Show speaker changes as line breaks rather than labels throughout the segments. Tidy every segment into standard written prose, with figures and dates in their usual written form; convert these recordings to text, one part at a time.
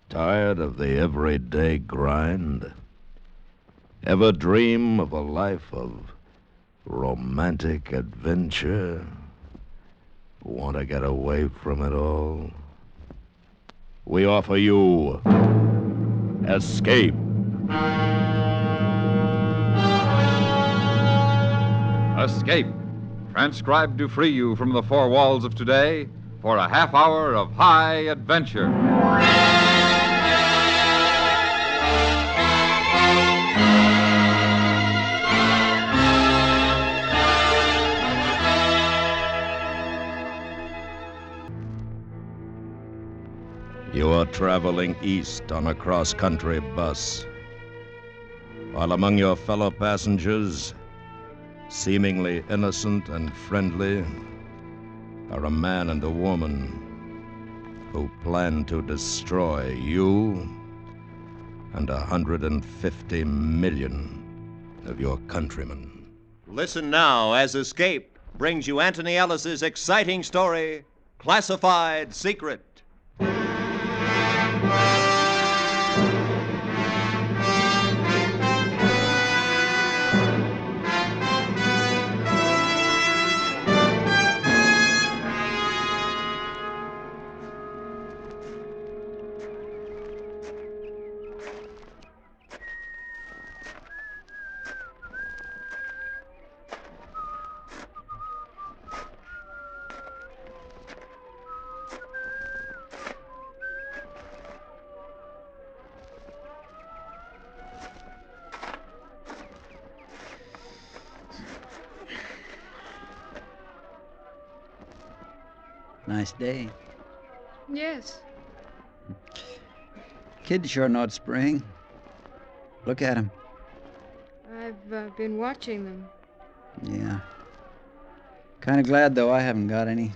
Tired of the everyday grind? Ever dream of a life of romantic adventure? Want to get away from it all? We offer you Escape.
Escape, transcribed to free you from the four walls of today for a half hour of high adventure.
You are traveling east on a cross-country bus, while among your fellow passengers, seemingly innocent and friendly, are a man and a woman who plan to destroy you and 150 million of your countrymen.
Listen now as Escape brings you Anthony Ellis's exciting story, Classified Secret.
Nice day.
Yes.
Kids sure know it's spring. Look at them.
I've been watching them.
Yeah. Kind of glad, though, I haven't got any.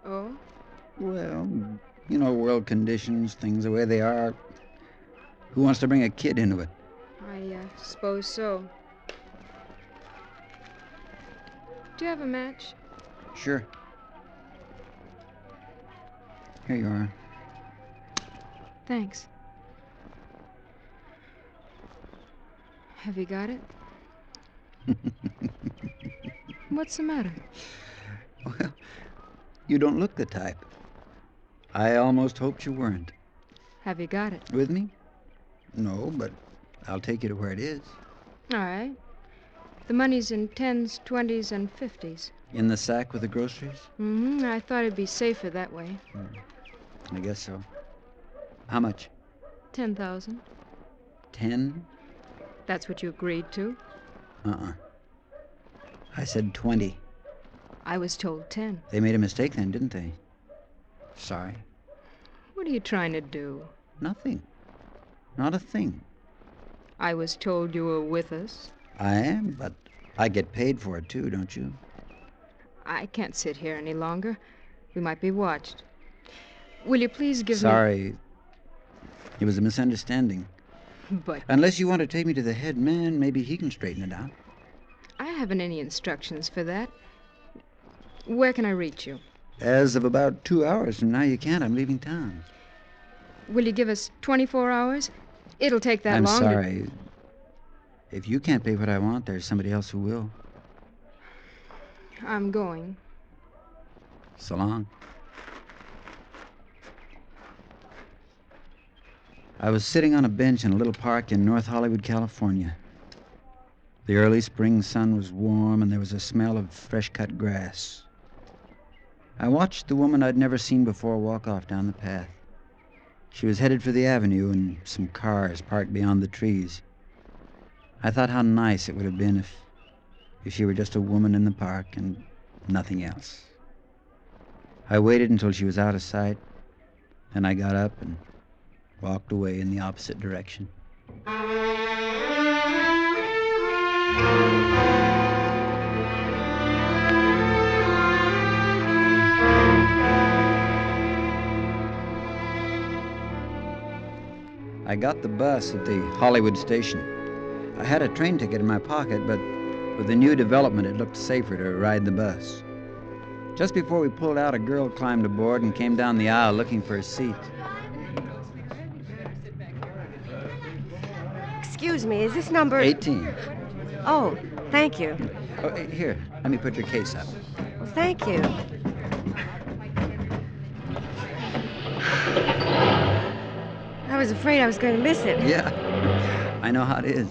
Oh?
Well, you know, world conditions, things the way they are. Who wants to bring a kid into it?
I suppose so. Do you have a match?
Sure. Here you are.
Thanks. Have you got it? What's the matter?
Well, you don't look the type. I almost hoped you weren't.
Have you got it?
With me? No, but I'll take you to where it is.
All right. The money's in 10s, 20s, and 50s.
In the sack with the groceries?
Mm-hmm. I thought it'd be safer that way.
I guess so. How much?
10,000.
10?
That's what you agreed to?
I said 20.
I was told 10.
They made a mistake then, didn't they? Sorry.
What are you trying to do?
Nothing. Not a thing.
I was told you were with us.
I am, but I get paid for it too, don't you?
I can't sit here any longer. We might be watched. Will you please give me...
Sorry. It was a misunderstanding.
But
Unless you want to take me to the head man, maybe he can straighten it out.
I haven't any instructions for that. Where can I reach you?
As of about 2 hours from now, you can't. I'm leaving town.
Will you give us 24 hours? It'll take that
I'm
long.
sorry. If you can't pay what I want, there's somebody else who will.
I'm going.
So long. I was sitting on a bench in a little park in North Hollywood, California. The early spring sun was warm, and there was a smell of fresh-cut grass. I watched the woman I'd never seen before walk off down the path. She was headed for the avenue and some cars parked beyond the trees. I thought how nice it would have been if she were just a woman in the park and nothing else. I waited until she was out of sight, then I got up and walked away in the opposite direction. I got the bus at the Hollywood station. I had a train ticket in my pocket, but with the new development, it looked safer to ride the bus. Just before we pulled out, a girl climbed aboard and came down the aisle looking for a seat.
Excuse me, is this number...
18.
Oh, thank you.
Oh, here, let me put your case up.
Well, thank you. I was afraid I was going to miss it.
Yeah, I know how it is.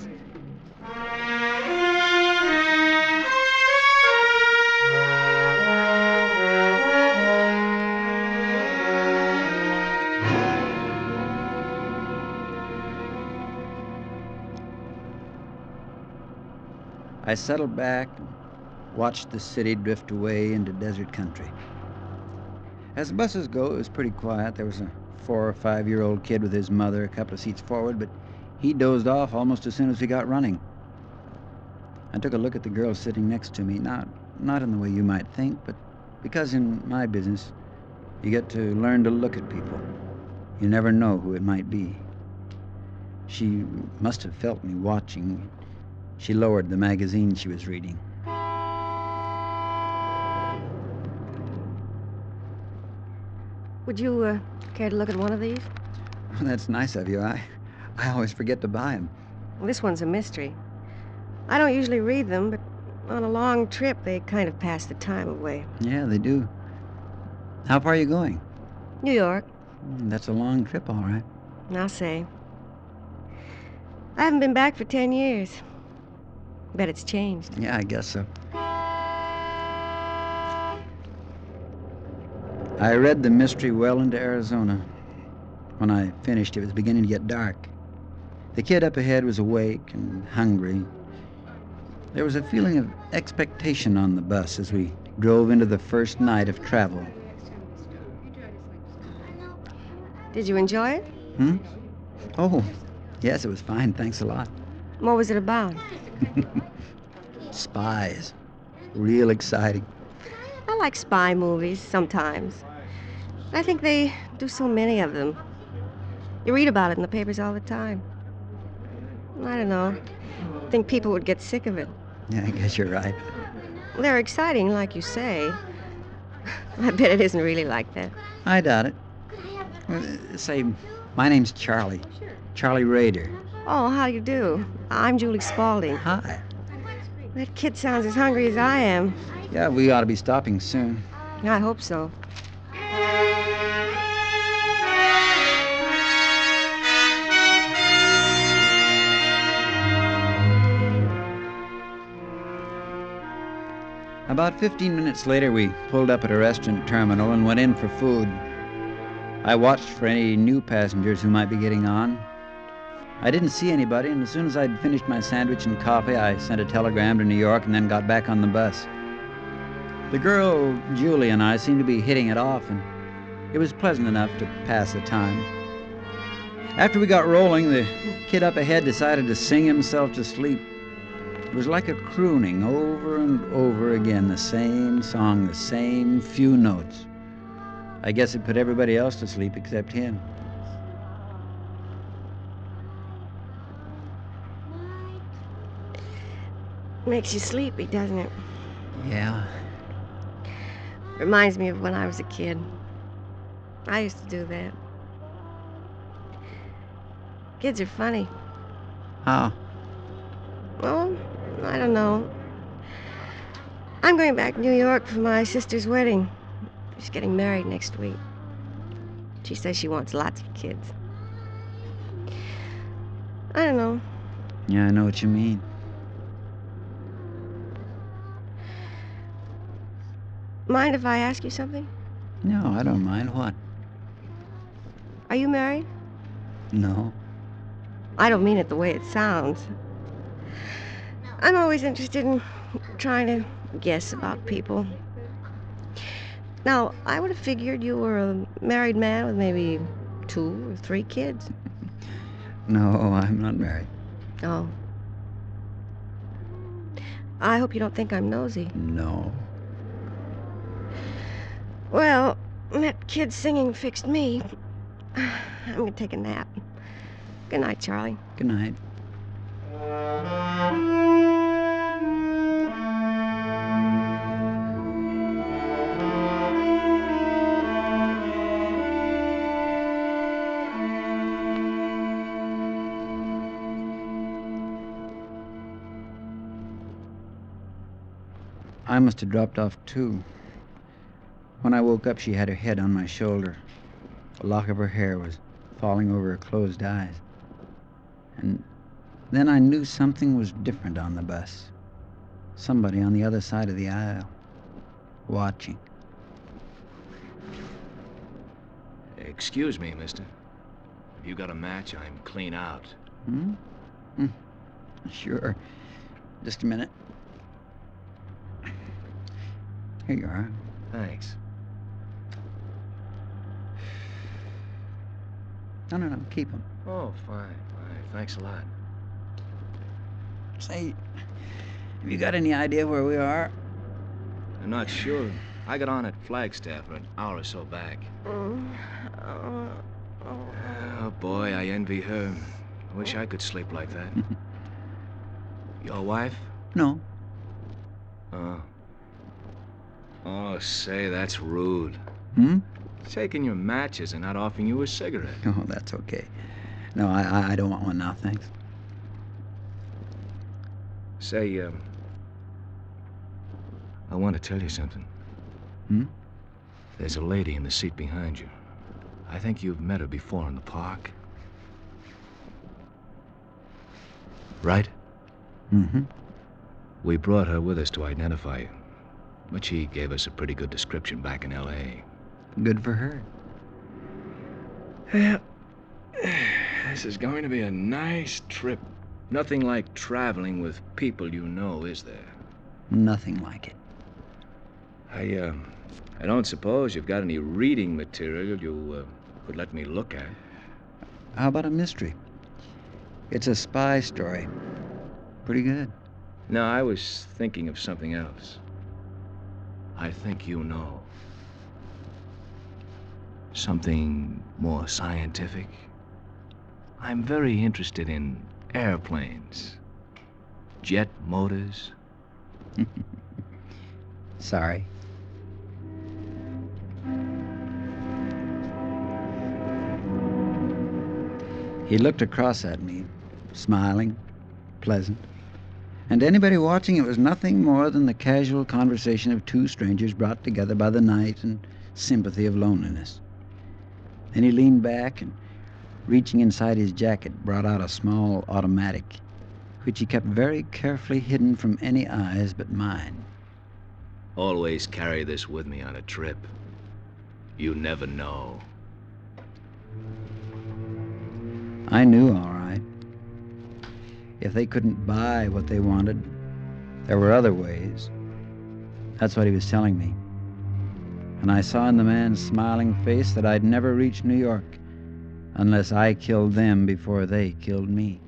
I settled back and watched the city drift away into desert country. As the buses go, it was pretty quiet. There was a 4 or 5-year-old kid with his mother a couple of seats forward, but he dozed off almost as soon as we got running. I took a look at the girl sitting next to me, not in the way you might think, but because in my business, you get to learn to look at people. You never know who it might be. She must have felt me watching. She lowered the magazine she was reading.
Would you care to look at one of these?
That's nice of you. I always forget to buy them.
Well, this one's a mystery. I don't usually read them, but on a long trip, they kind of pass the time away.
Yeah, they do. How far are you going?
New York,
That's a long trip, all right.
I'll say. I haven't been back for 10 years. Bet it's changed.
Yeah, I guess so. I read the mystery well into Arizona. When I finished, it was beginning to get dark. The kid up ahead was awake and hungry. There was a feeling of expectation on the bus as we drove into the first night of travel.
Did you enjoy it?
Oh, yes, it was fine. Thanks a lot.
What was it about?
Spies. Real exciting.
I like spy movies sometimes. I think they do so many of them. You read about it in the papers all the time. I don't know. I think people would get sick of it.
Yeah, I guess you're right.
They're exciting, like you say. I bet it isn't really like that.
I doubt it. Say, my name's Charlie. Charlie Rader.
Oh, how do you do? I'm Julie Spaulding.
Hi.
That kid sounds as hungry as I am.
Yeah, we ought to be stopping soon.
I hope so.
About 15 minutes later, we pulled up at a restaurant terminal and went in for food. I watched for any new passengers who might be getting on. I didn't see anybody, and as soon as I'd finished my sandwich and coffee, I sent a telegram to New York and then got back on the bus. The girl, Julie, and I seemed to be hitting it off, and it was pleasant enough to pass the time. After we got rolling, the kid up ahead decided to sing himself to sleep. It was like a crooning over and over again, the same song, the same few notes. I guess it put everybody else to sleep except him.
Makes you sleepy, doesn't it?
Yeah.
Reminds me of when I was a kid. I used to do that. Kids are funny.
How?
Well, I don't know. I'm going back to New York for my sister's wedding. She's getting married next week. She says she wants lots of kids. I don't know.
Yeah, I know what you mean.
Mind if I ask you something?
No, I don't mind. What?
Are you married?
No.
I don't mean it the way it sounds. I'm always interested in trying to guess about people. Now, I would have figured you were a married man with maybe 2 or 3 kids.
No, I'm not married.
Oh. I hope you don't think I'm nosy.
No.
Well, that kid singing fixed me. I'm gonna take a nap. Good night, Charlie.
Good night. I must have dropped off, too. When I woke up, she had her head on my shoulder. A lock of her hair was falling over her closed eyes. And then I knew something was different on the bus. Somebody on the other side of the aisle, watching.
Excuse me, mister. Have you got a match? I'm clean out.
Sure. Just a minute. Here you are.
Thanks.
No, keep them.
Oh, fine. Thanks a lot.
Say, have you got any idea where we are?
I'm not sure. I got on at Flagstaff an hour or so back. Oh, boy, I envy her. I wish I could sleep like that. Your wife?
No.
Oh, say, that's rude. Taking your matches and not offering you a cigarette.
Oh, that's okay. No, I don't want one now, thanks.
Say, I want to tell you something. There's a lady in the seat behind you. I think you've met her before in the park. Right? We brought her with us to identify you. But she gave us a pretty good description back in L.A.
Good for her.
Well, this is going to be a nice trip. Nothing like traveling with people you know, is there?
Nothing like it.
I don't suppose you've got any reading material you could let me look at.
How about a mystery? It's a spy story. Pretty good.
No, I was thinking of something else. I think you know. Something more scientific. I'm very interested in airplanes. Jet motors.
Sorry. He looked across at me, smiling, pleasant. And to anybody watching, it was nothing more than the casual conversation of two strangers brought together by the night and sympathy of loneliness. Then he leaned back and, reaching inside his jacket, brought out a small automatic, which he kept very carefully hidden from any eyes but mine.
Always carry this with me on a trip. You never know.
I knew, all right. If they couldn't buy what they wanted, there were other ways. That's what he was telling me. And I saw in the man's smiling face that I'd never reach New York unless I killed them before they killed me.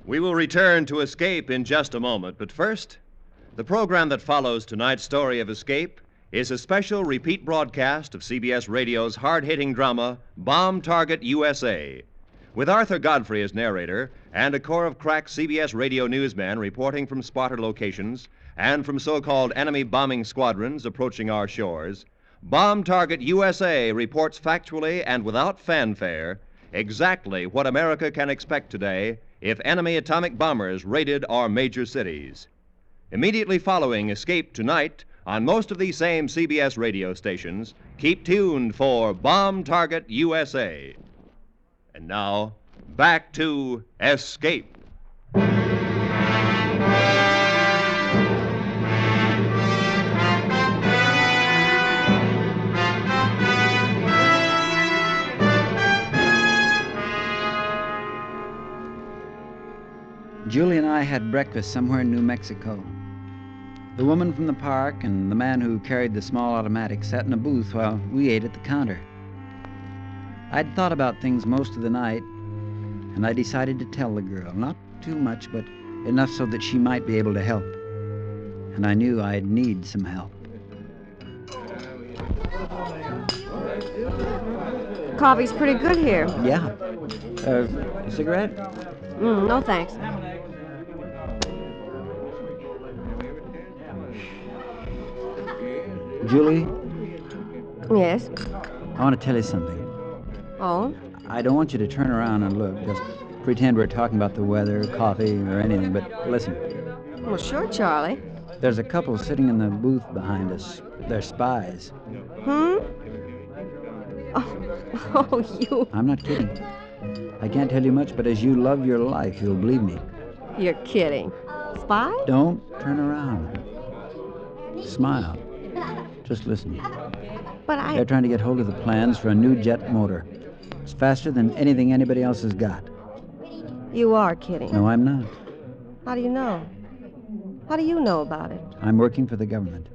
We will return to Escape in just a moment, but first, the program that follows tonight's story of escape is a special repeat broadcast of CBS Radio's hard-hitting drama, Bomb Target USA, with Arthur Godfrey as narrator and a corps of crack CBS radio newsmen reporting from spotter locations and from so-called enemy bombing squadrons approaching our shores. Bomb Target USA reports factually and without fanfare exactly what America can expect today if enemy atomic bombers raided our major cities. Immediately following Escape tonight, on most of these same CBS radio stations, keep tuned for Bomb Target USA. And now, back to Escape.
Julie and I had breakfast somewhere in New Mexico. The woman from the park and the man who carried the small automatic sat in a booth while we ate at the counter. I'd thought about things most of the night, and I decided to tell the girl, not too much, but enough so that she might be able to help. And I knew I'd need some help.
Coffee's pretty good here.
Yeah. Cigarette?
No, thanks.
Julie,
Yes?
I want to tell you something.
Oh?
I don't want you to turn around and look. Just pretend we're talking about the weather, coffee, or anything. But listen,
Well, sure, Charlie.
there's a couple sitting in the booth behind us. They're spies.
Hmm? Oh, you.
I'm not kidding. I can't tell you much, but as you love your life, you'll believe me.
You're kidding. Spy?
Don't turn around. Smile. Just listen.
But
They're trying to get hold of the plans for a new jet motor. It's faster than anything anybody else has got.
You are kidding.
No, I'm not.
How do you know? How do you know about it?
I'm working for the government,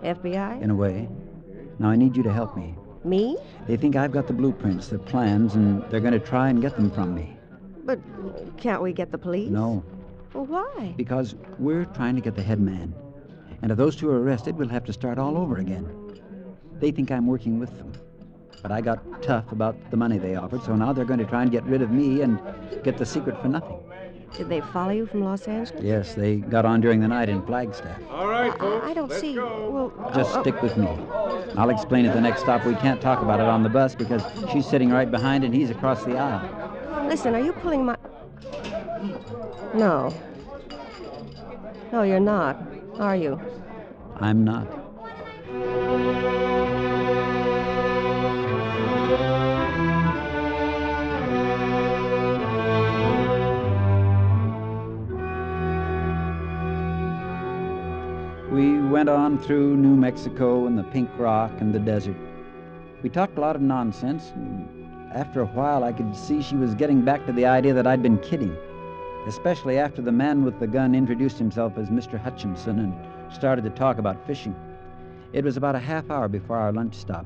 FBI?
in a way. Now, I need you to help me.
Me?
They think I've got the blueprints, the plans, and they're going to try and get them from me.
But can't we get the police?
No,
Well, why?
because we're trying to get the head man. And if those two are arrested, we'll have to start all over again. They think I'm working with them. But I got tough about the money they offered, so now they're going to try and get rid of me and get the secret for nothing.
Did they follow you from Los Angeles?
Yes, they got on during the night in Flagstaff.
All right, folks.
I don't
let's
see.
go.
Well,
Just stick with me. I'll explain at the next stop. We can't talk about it on the bus because she's sitting right behind and he's across the aisle.
listen, are you pulling my... No. No, you're not, are you?
I'm not. We went on through New Mexico and the Pink Rock and the desert. We talked a lot of nonsense, and after a while I could see she was getting back to the idea that I'd been kidding, especially after the man with the gun introduced himself as Mr. Hutchinson and started to talk about fishing. It was about a half hour before our lunch stop.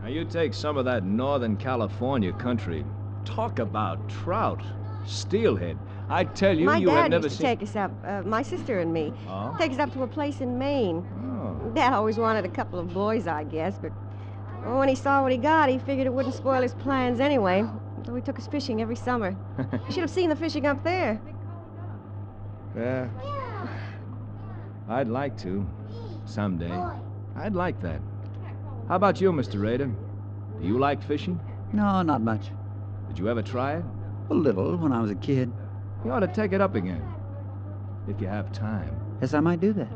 Now, you take some of that Northern California country. Talk about trout, steelhead. I tell you,
My
you have
dad
never
used to
seen...
take us up, my sister and me.
Oh?
Take us up to a place in Maine.
Oh.
Dad always wanted a couple of boys, I guess, but when he saw what he got, he figured it wouldn't spoil his plans anyway. So he took us fishing every summer. You should have seen the fishing up there.
Yeah. I'd like to. Someday. I'd like that. How about you, Mr. Rader? Do you like fishing?
No, not much.
Did you ever try it?
A little when I was a kid.
You ought to take it up again. If you have time.
Yes, I might do that.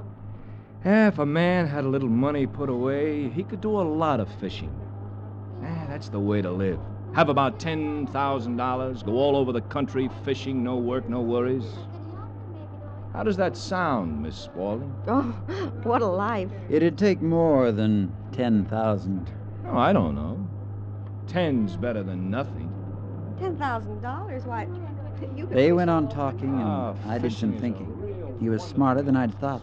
If a man had a little money put away, he could do a lot of fishing. That's the way to live. Have about $10,000, go all over the country fishing, no work, no worries. How does that sound, Miss Spaulding?
Oh, what a life.
It'd take more than 10,000.
Oh, I don't know. 10's better than nothing.
$10,000? Why, you could...
They went on talking, and
Ah,
I did some
fishing is a
thinking. He was smarter than I'd thought.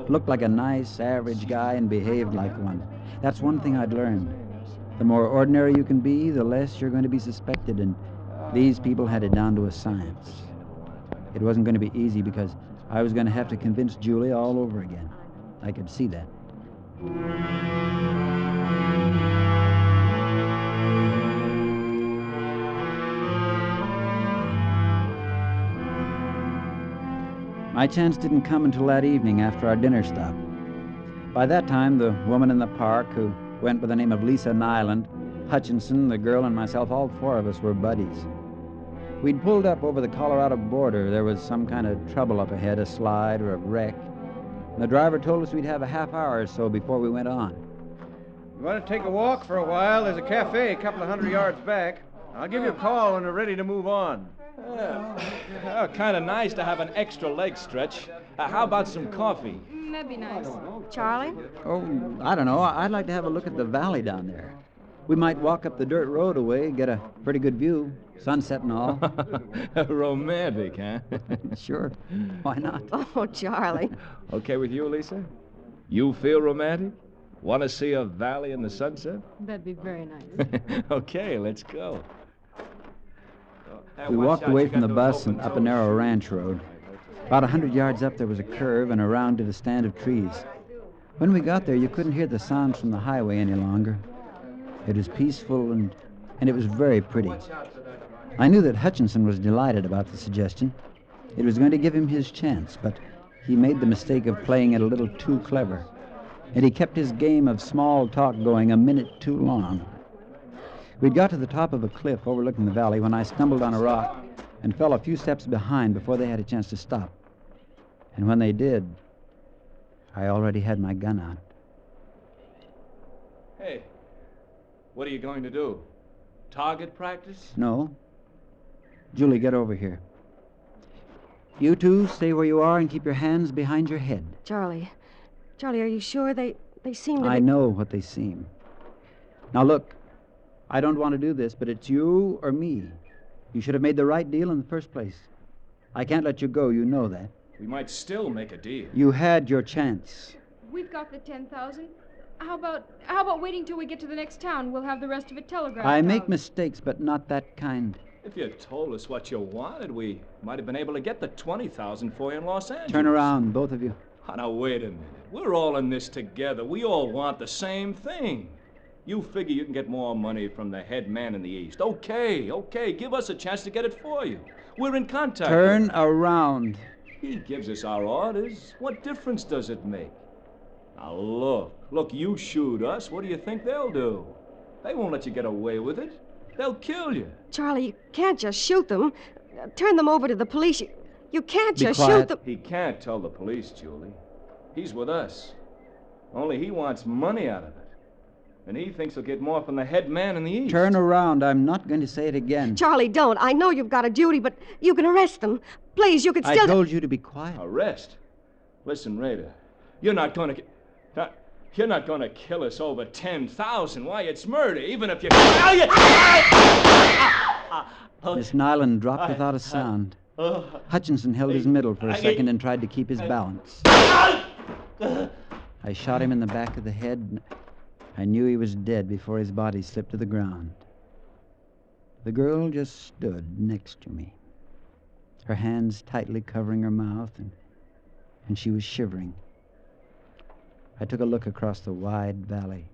Looked like a nice, average guy and behaved like one. That's one thing I'd learned. The more ordinary you can be, the less you're going to be suspected, and these people had it down to a science. It wasn't going to be easy because I was going to have to convince Julie all over again. I could see that. My chance didn't come until that evening after our dinner stop. By that time, the woman in the park, who went by the name of Lisa Nyland, Hutchinson, the girl, and myself, all four of us were buddies. We'd pulled up over the Colorado border. There was some kind of trouble up ahead, a slide or a wreck. And the driver told us we'd have a half hour or so before we went on.
You want to take a walk for a while? There's a cafe a couple of 100 yards back. I'll give you a call when we're ready to move on.
Kind of nice to have an extra leg stretch. How about some coffee?
That'd be nice.
Charlie?
Oh, I don't know. I'd like to have a look at the valley down there. We might walk up the dirt road away, get a pretty good view, sunset and all.
Romantic, huh?
Sure. Why not?
Oh, Charlie.
Okay with you, Lisa? You feel romantic? Want to see a valley in the sunset?
That'd be very nice.
Okay, let's go.
We walked away from the bus and up a narrow ranch road. About 100 yards up, there was a curve, and around it a stand of trees. When we got there, you couldn't hear the sounds from the highway any longer. It was peaceful, and it was very pretty. I knew that Hutchinson was delighted about the suggestion. It was going to give him his chance, but he made the mistake of playing it a little too clever. And he kept his game of small talk going a minute too long. We'd got to the top of a cliff overlooking the valley when I stumbled on a rock and fell a few steps behind before they had a chance to stop. And when they did, I already had my gun out.
Hey, what are you going to do? Target practice?
No. Julie, get over here. You two, stay where you are and keep your hands behind your head.
Charlie, are you sure they seem to
I
be...
know what they seem. Now look, I don't want to do this, but it's you or me. You should have made the right deal in the first place. I can't let you go, you know that.
We might still make a deal.
You had your chance.
We've got the 10,000. How about waiting till we get to the next town? We'll have the rest of it telegraphed
I make
out.
mistakes, but not that kind.
If you told us what you wanted, we might have been able to get the 20,000 for you in Los Angeles.
Turn around, both of you.
Oh, now, wait a minute. We're all in this together. We all want the same thing. You figure you can get more money from the head man in the East. Okay. Give us a chance to get it for you. We're in contact.
Turn around.
He gives us our orders. What difference does it make? Now, look, you shoot us. What do you think they'll do? They won't let you get away with it. They'll kill you.
Charlie, you can't just shoot them. Turn them over to the police. You can't
Be
just
quiet.
shoot them.
He can't tell the police, Julie. He's with us. Only he wants money out of it. And he thinks he'll get more from the head man in the East.
Turn around. I'm not going to say it again.
Charlie, don't. I know you've got a duty, but you can arrest them. Please, you could still...
I told you to be quiet.
Arrest? Listen, Raider, you're not going to... You're not going to kill us over 10,000. Why, it's murder, even if you...
Miss Nyland dropped without a sound. Hutchinson held his middle for a second and tried to keep his balance. I shot him in the back of the head, and I knew he was dead before his body slipped to the ground. The girl just stood next to me, her hands tightly covering her mouth, and she was shivering. I took a look across the wide valley.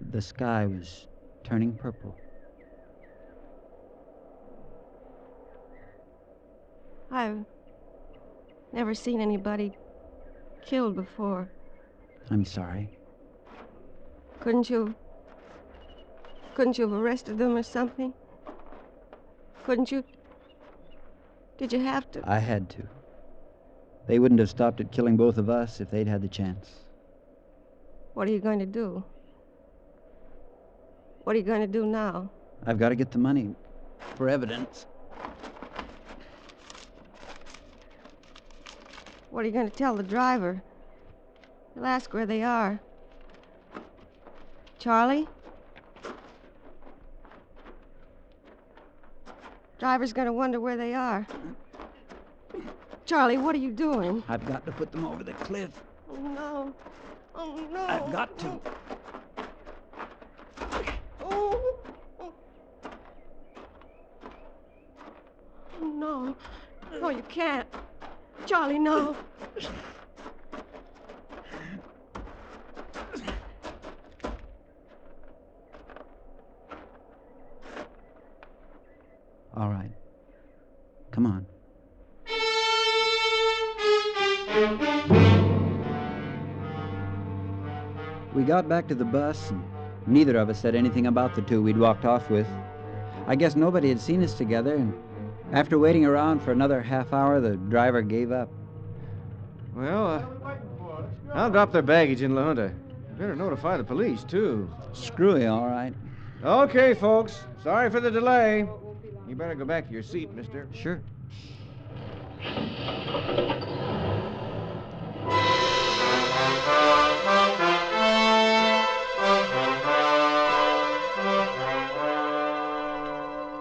The sky was turning purple.
I've never seen anybody killed before.
I'm sorry.
Couldn't you have arrested them or something? Couldn't you? Did you have to?
I had to. They wouldn't have stopped at killing both of us if they'd had the chance.
What are you going to do? What are you going to do now?
I've got to get the money for evidence.
What are you going to tell the driver? He'll ask where they are. Charlie? Driver's going to wonder where they are. Charlie, what are you doing?
I've got to put them over the cliff.
Oh, no. Oh, no.
I've got to.
Oh. Oh, no. No, you can't. Charlie, no.
All right. Come on. We got back to the bus, and neither of us said anything about the two we'd walked off with. I guess nobody had seen us together, and after waiting around for another half hour, the driver gave up.
Well, I'll drop their baggage in La Junta. Better notify the police, too.
Screwy, all right.
Okay, folks. Sorry for the delay. You better go back to your seat, mister.
Sure.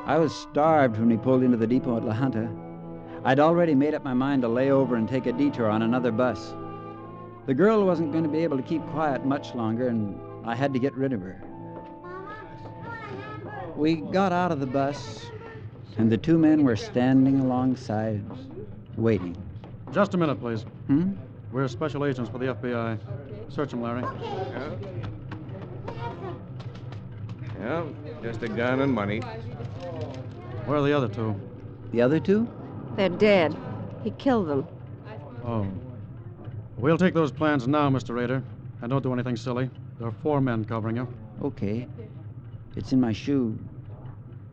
I was starved when we pulled into the depot at La Junta. I'd already made up my mind to lay over and take a detour on another bus. The girl wasn't going to be able to keep quiet much longer, and I had to get rid of her. We got out of the bus, and the two men were standing alongside, waiting.
Just a minute, please.
Hmm?
We're special agents for the FBI. Search him, Larry.
Yeah, just a gun and money.
Where are the other two?
The other two?
They're dead. He killed them.
Oh. We'll take those plans now, Mr. Rader. And don't do anything silly. There are 4 men covering you.
Okay. It's in my shoe.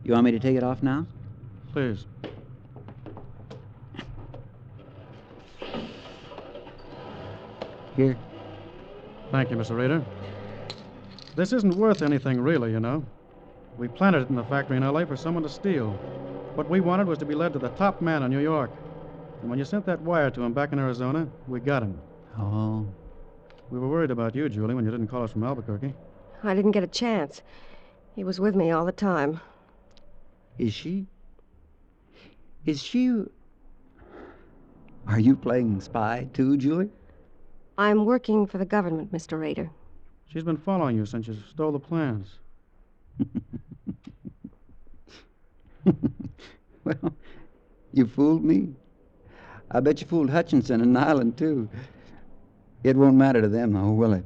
You want me to take it off now?
Please.
Here.
Thank you, Mr. Rader. This isn't worth anything, really, you know. We planted it in the factory in L.A. for someone to steal. What we wanted was to be led to the top man in New York. And when you sent that wire to him back in Arizona, we got him.
Oh.
We were worried about you, Julie, when you didn't call us from Albuquerque.
I didn't get a chance. He was with me all the time.
Is she? Are you playing spy, too, Julie?
I'm working for the government, Mr. Rader.
She's been following you since you stole the plans.
Well, you fooled me. I bet you fooled Hutchinson and Nyland, too. It won't matter to them, though, will it?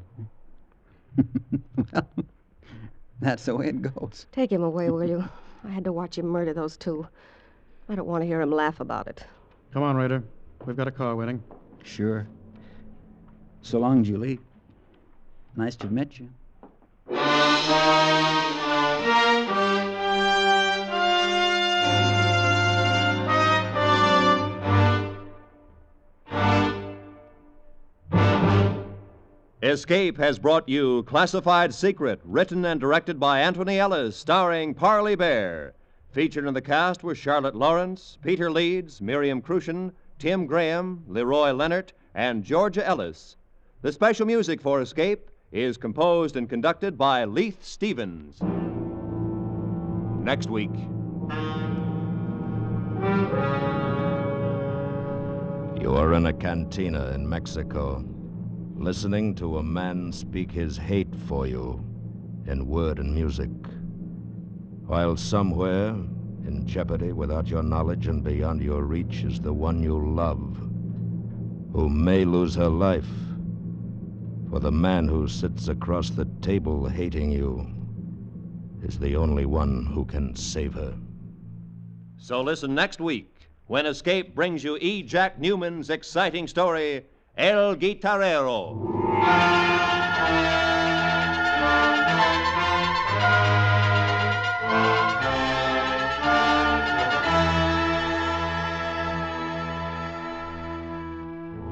Well, that's the way it goes.
Take him away, will you? I had to watch him murder those two. I don't want to hear him laugh about it.
Come on, Rader. We've got a car waiting.
Sure. So long, Julie. Nice to have met you.
Escape has brought you Classified Secret, written and directed by Anthony Ellis, starring Parley Bear. Featured in the cast were Charlotte Lawrence, Peter Leeds, Miriam Crucian, Tim Graham, Leroy Leonard, and Georgia Ellis. The special music for Escape is composed and conducted by Leith Stevens. Next week.
You are in a cantina in Mexico, listening to a man speak his hate for you in word and music, while somewhere, in jeopardy without your knowledge and beyond your reach, is the one you love, who may lose her life, for the man who sits across the table hating you is the only one who can save her.
So listen next week when Escape brings you E. Jack Newman's exciting story, El Guitarrero.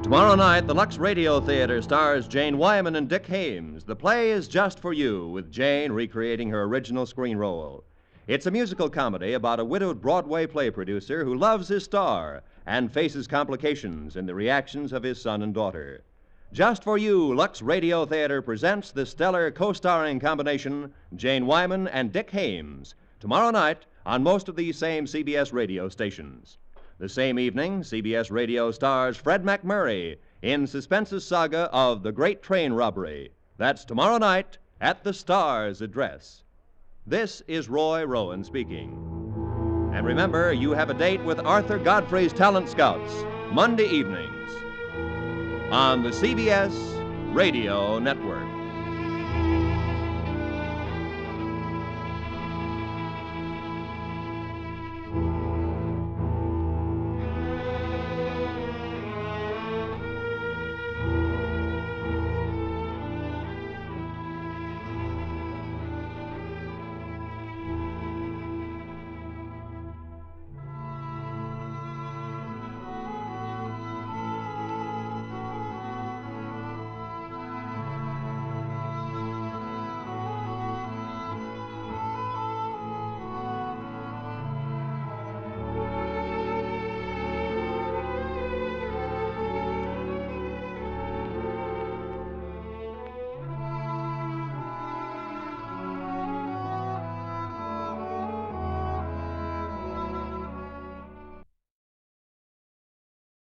Tomorrow night, the Lux Radio Theater stars Jane Wyman and Dick Hames. The play is Just for You, with Jane recreating her original screen role. It's a musical comedy about a widowed Broadway play producer who loves his star and faces complications in the reactions of his son and daughter. Just for You, Lux Radio Theater presents the stellar co-starring combination, Jane Wyman and Dick Hames, tomorrow night on most of these same CBS radio stations. The same evening, CBS Radio stars Fred MacMurray in Suspense's saga of The Great Train Robbery. That's tomorrow night at the Star's address. This is Roy Rowan speaking. And remember, you have a date with Arthur Godfrey's Talent Scouts, Monday evenings on the CBS Radio Network.